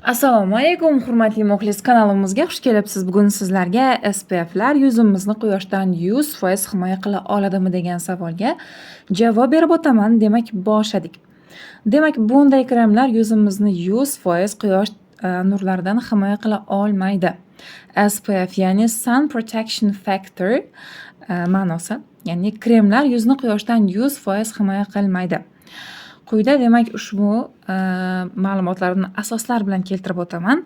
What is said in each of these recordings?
Assalomu alaykum, hurmatli muxlis, kanalimizga xush kelibsiz. Bugun sizlarga SPF'lar yuzimizni quyoshdan 100% himoya qila oladimi degan savolga javob berib o'taman. Demak, boshladik. Demak, bunday kremlar yuzimizni 100% quyosh nurlaridan himoya qila olmaydi. SPF ya'ni Sun Protection Factor ma'nosi, ya'ni kremlar yuzni quyoshdan 100% himoya qilmaydi. Quyida demak ushbu ma'lumotlarni asoslar bilan keltirib o'taman.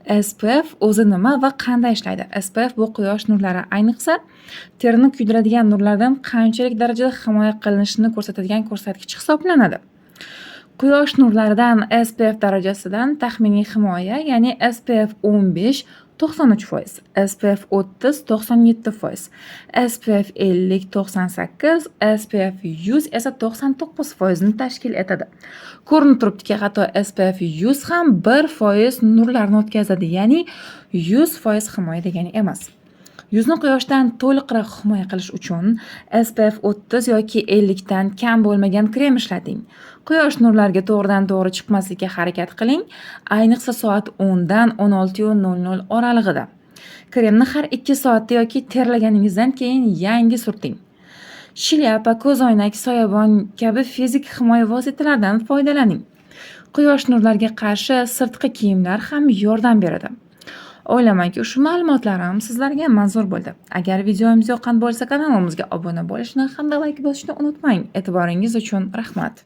SPF o'zi nima va qanday ishlaydi? SPF bu quyosh nurlari, ayniqsa terini kuydiradigan nurlardan qanchalik darajada himoya qilinishini ko'rsatadigan ko'rsatkich hisoblanadi. Quyosh nurlaridan SPF darajasidan taxminiy himoya, ya'ni SPF 15 93%, SPF 30 97%, SPF 50 98, SPF 100 esa 99% ni tashkil etadi. Ko'rinib turibdiki, hatto SPF 100 ham 1% nurlarni o'tkazadi, ya'ni 100% himoya degani emas. Yuzni quyoshdan to'liqroq himoya qilish uchun SPF 30 yoki 50 dan kam bo'lmagan krem ishlating. Quyosh nurlariga to'g'ridan-to'g'ri chiqmaslikka harakat qiling, ayniqsa soat 10 dan 16:00 oralig'ida. Kremni har 2 soatda yoki terlaganingizdan keyin yangi surting. Shlyapa, ko'zoynak, soyabon kabi fizik himoya vositalaridan foydalaning. Quyosh nurlariga qarshi sirtqi kiyimlar ham yordam beradi. O'ylaymanki, shu ma'lumotlarim sizlarga manzur bo'ldi. Agar videomiz yoqqan bo'lsa, kanalimizga obuna bo'lishni hamda like bosishni unutmang. E'tiboringiz uchun rahmat.